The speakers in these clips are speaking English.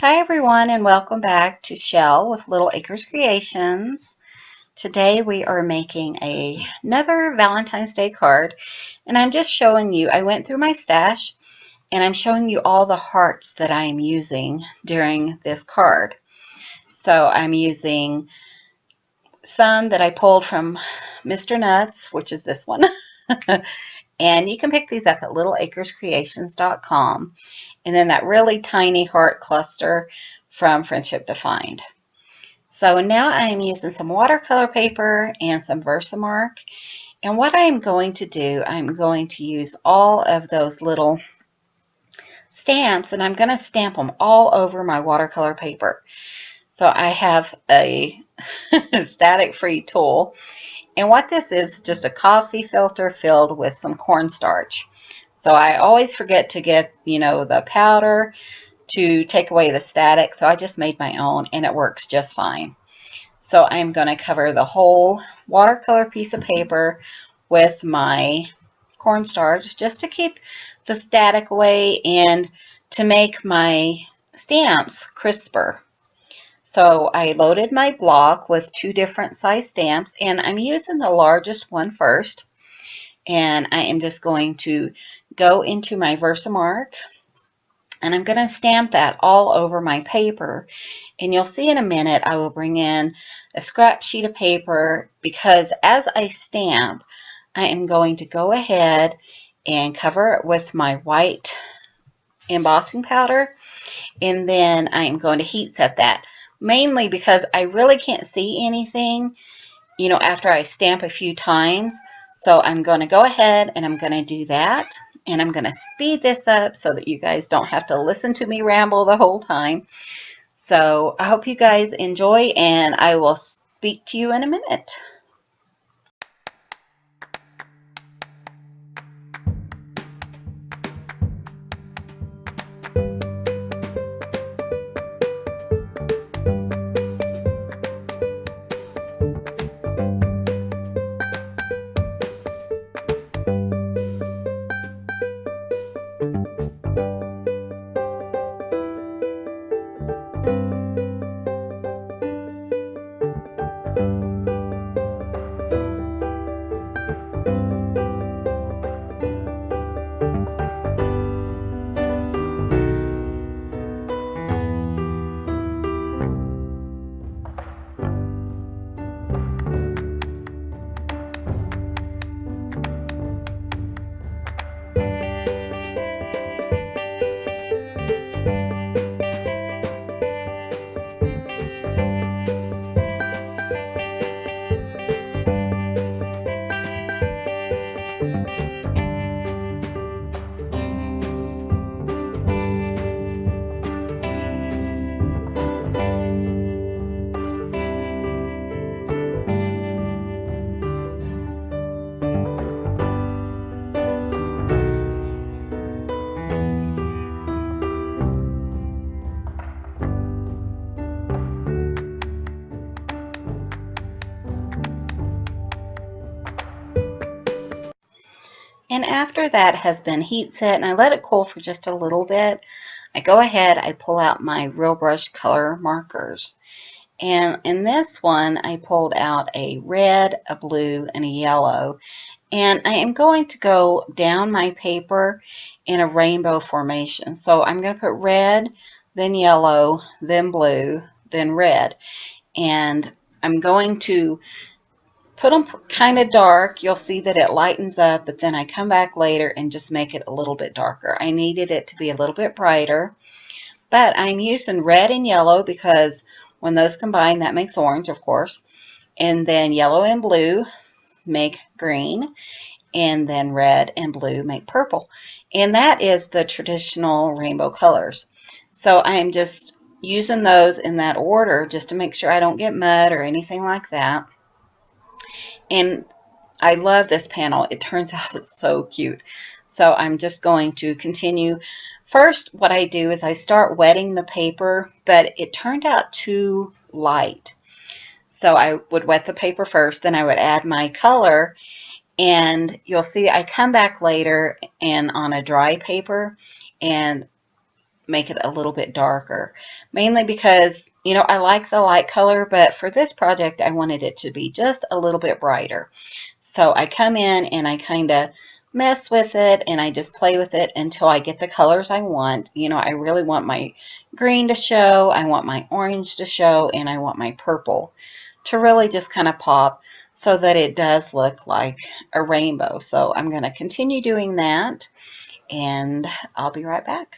Hi everyone, and welcome back to Shell with Little Acres Creations. Today we are making another Valentine's Day card, and I'm just showing you, I went through my stash and I'm showing you all the hearts that I am using during this card. So I'm using some that I pulled from Mr. Nuts, which is this one. And you can pick these up at littleacrescreations.com. And then that really tiny heart cluster from Friendship Defined. So now I'm using some watercolor paper and some Versamark. And what I'm going to do, I'm going to use all of those little stamps and I'm going to stamp them all over my watercolor paper. So I have a static free tool. And what this is just a coffee filter filled with some cornstarch. So I always forget to get, the powder to take away the static. So I just made my own and it works just fine. So I'm going to cover the whole watercolor piece of paper with my cornstarch just to keep the static away and to make my stamps crisper. So I loaded my block with 2 different size stamps and I'm using the largest one first. And I am just going to go into my Versamark and I'm going to stamp that all over my paper. And you'll see in a minute I will bring in a scrap sheet of paper because as I stamp, I am going to go ahead and cover it with my white embossing powder. And then I am going to heat set that. Mainly because I really can't see anything, after I stamp a few times. So I'm going to go ahead and I'm going to do that. And I'm going to speed this up so that you guys don't have to listen to me ramble the whole time. So I hope you guys enjoy and I will speak to you in a minute. And after that has been heat set and I let it cool for just a little bit, I go ahead, I pull out my Real Brush color markers. And in this one, I pulled out a red, a blue, and a yellow. And I am going to go down my paper in a rainbow formation. So I'm going to put red, then yellow, then blue, then red. And I'm going to put them kind of dark. You'll see that it lightens up, but then I come back later and just make it a little bit darker. I needed it to be a little bit brighter, but I'm using red and yellow because when those combine, that makes orange, of course. And then yellow and blue make green, and then red and blue make purple. And that is the traditional rainbow colors. So I'm just using those in that order just to make sure I don't get mud or anything like that. And I love this panel. It turns out so cute. So I'm just going to continue. First, what I do is I start wetting the paper, but it turned out too light. So I would wet the paper first, then I would add my color, and you'll see I come back later and on a dry paper and make it a little bit darker, mainly because, you know, I like the light color, but for this project I wanted it to be just a little bit brighter. So I come in and I kind of mess with it and I just play with it until I get the colors I want. You know, I really want my green to show, I want my orange to show, and I want my purple to really just kind of pop so that it does look like a rainbow. So I'm going to continue doing that, and I'll be right back.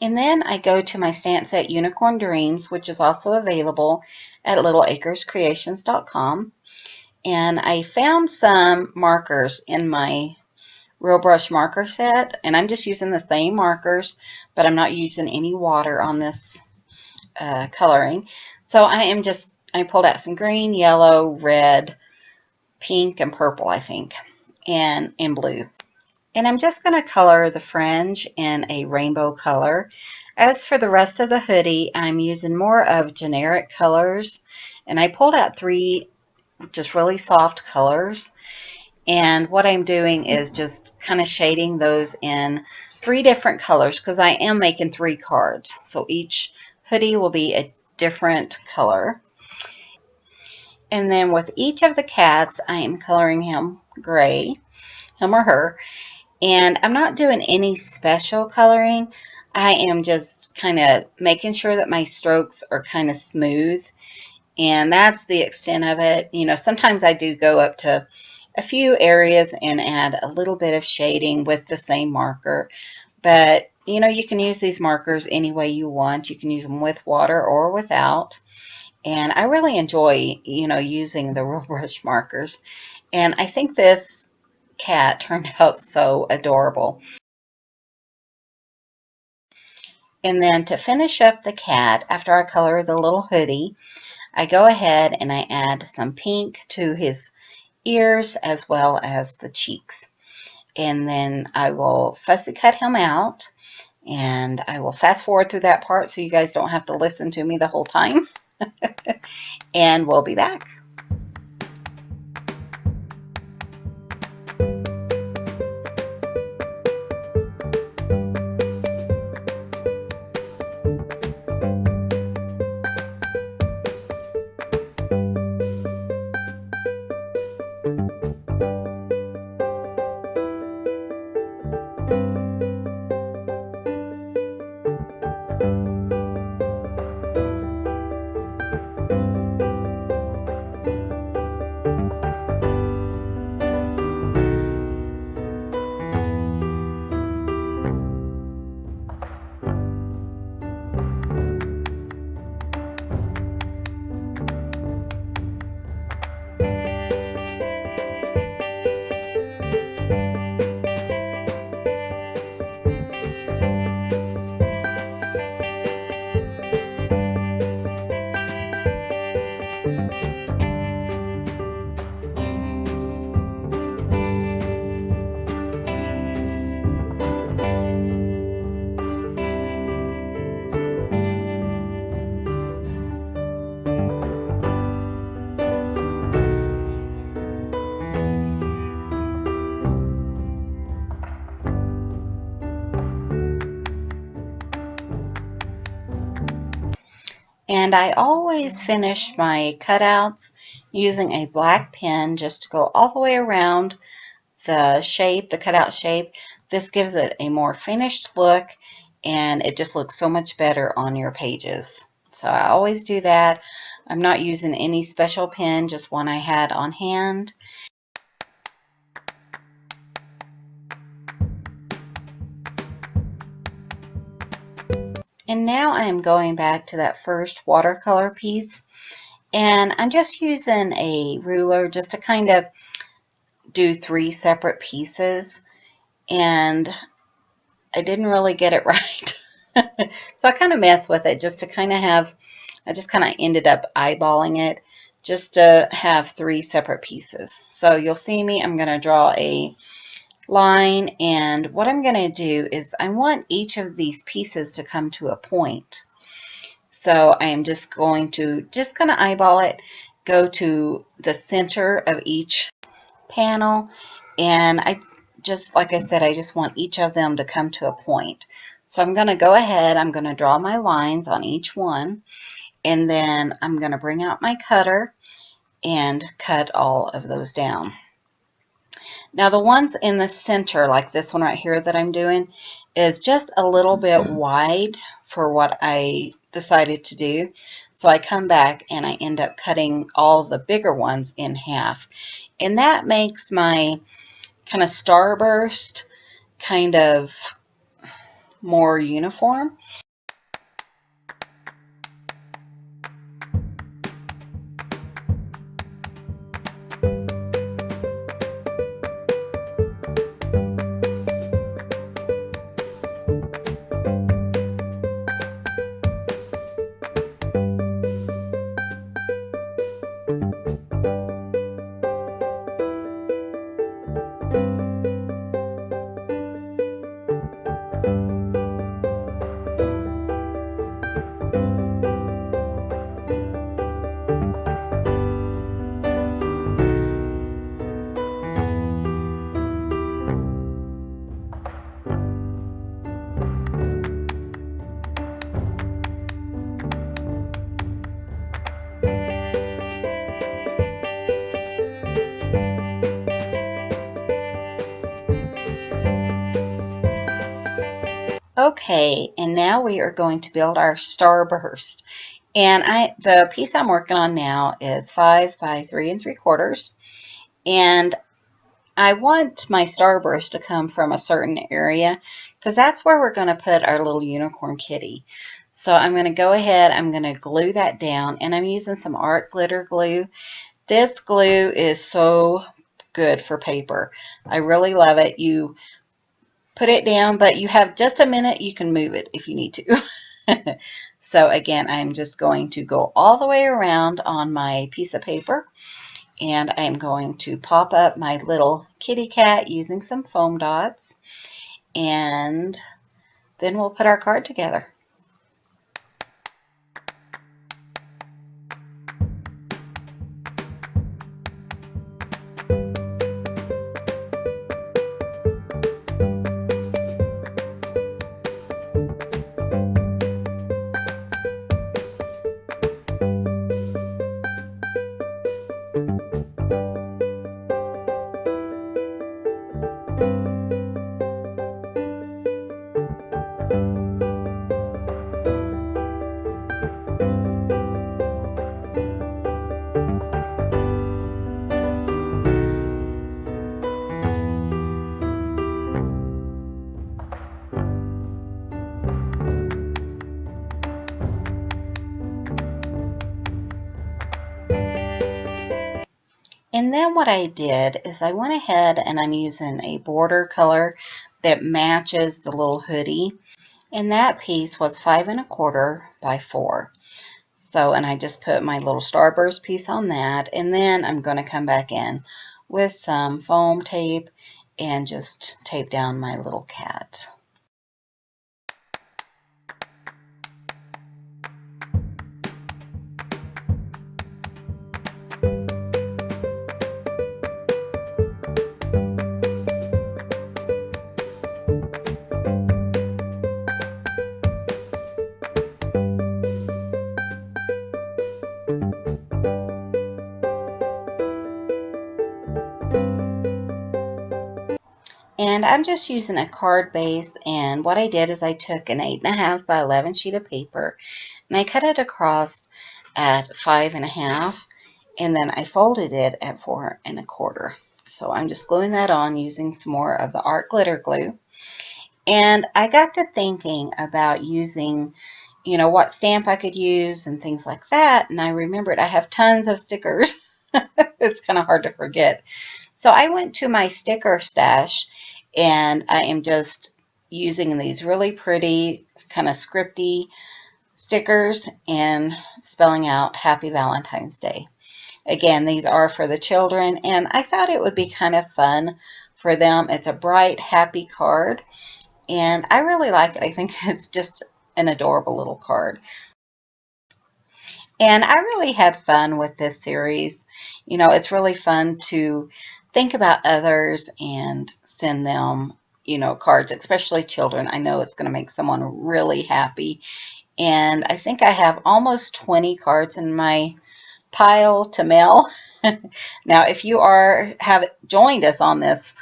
And then I go to my stamp set Unicorn Dreams, which is also available at littleacrescreations.com. And I found some markers in my Real Brush marker set, and I'm just using the same markers, but I'm not using any water on this coloring. So I pulled out some green, yellow, red, pink, and purple, I think, and blue. And I'm just going to color the fringe in a rainbow color. As for the rest of the hoodie, I'm using more of generic colors. And I pulled out 3 just really soft colors. And what I'm doing is just kind of shading those in 3 different colors because I am making 3 cards. So each hoodie will be a different color. And then with each of the cats, I am coloring him gray, him or her. And I'm not doing any special coloring. I am just kind of making sure that my strokes are kind of smooth. And that's the extent of it. You know, sometimes I do go up to a few areas and add a little bit of shading with the same marker. But, you know, you can use these markers any way you want. You can use them with water or without. And I really enjoy, you know, using the Real Brush markers. And I think this cat turned out so adorable. And then to finish up the cat, after I color the little hoodie, I go ahead and I add some pink to his ears as well as the cheeks. And then I will fussy cut him out, and I will fast forward through that part so you guys don't have to listen to me the whole time. And we'll be back. And I always finish my cutouts using a black pen just to go all the way around the shape, the cutout shape. This gives it a more finished look, and it just looks so much better on your pages. So I always do that. I'm not using any special pen, just one I had on hand. And now I am going back to that first watercolor piece, and I'm just using a ruler just to kind of do 3 separate pieces, and I didn't really get it right. So I kind of messed with it just to kind of have, I just kind of ended up eyeballing it just to have 3 separate pieces. So you'll see me, I'm going to draw a line, and what I'm going to do is I want each of these pieces to come to a point. So I am just going to kind of eyeball it, go to the center of each panel, and I just, like I said, I just want each of them to come to a point. So I'm going to go ahead, I'm going to draw my lines on each one, and then I'm going to bring out my cutter and cut all of those down. Now the ones in the center, like this one right here that I'm doing, is just a little bit wide for what I decided to do. So I come back and I end up cutting all the bigger ones in half. And that makes my kind of starburst kind of more uniform. Okay, and now we are going to build our starburst. And the piece I'm working on now is 5 by 3 3/4. And I want my starburst to come from a certain area because that's where we're going to put our little unicorn kitty. So I'm going to go ahead, I'm going to glue that down, and I'm using some art glitter glue. This glue is so good for paper. I really love it. You put it down, but you have just a minute, you can move it if you need to. So again, I'm just going to go all the way around on my piece of paper, and I'm going to pop up my little kitty cat using some foam dots, and then we'll put our card together. And then what I did is I went ahead and I'm using a border color that matches the little hoodie. And that piece was 5 1/4 by 4. So, and I just put my little starburst piece on that. And then I'm going to come back in with some foam tape and just tape down my little cat. And I'm just using a card base, and what I did is I took an 8.5 by 11 sheet of paper and I cut it across at 5.5, and then I folded it at 4.25. So I'm just gluing that on using some more of the art glitter glue. And I got to thinking about using, what stamp I could use and things like that. And I remembered I have tons of stickers. It's kind of hard to forget. So I went to my sticker stash, and I am just using these really pretty kind of scripty stickers and spelling out Happy Valentine's Day. Again, these are for the children, and I thought it would be kind of fun for them. It's a bright, happy card, and I really like it. I think it's just an adorable little card. And I really had fun with this series. It's really fun to think about others and send them, cards, especially children. I know it's going to make someone really happy. And I think I have almost 20 cards in my pile to mail. Now, if you have joined us on this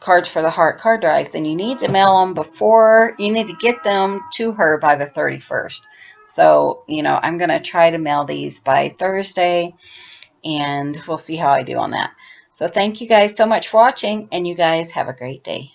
Cards for the Heart card drive, then you need to mail them you need to get them to her by the 31st. So, I'm going to try to mail these by Thursday, and we'll see how I do on that. So thank you guys so much for watching, and you guys have a great day.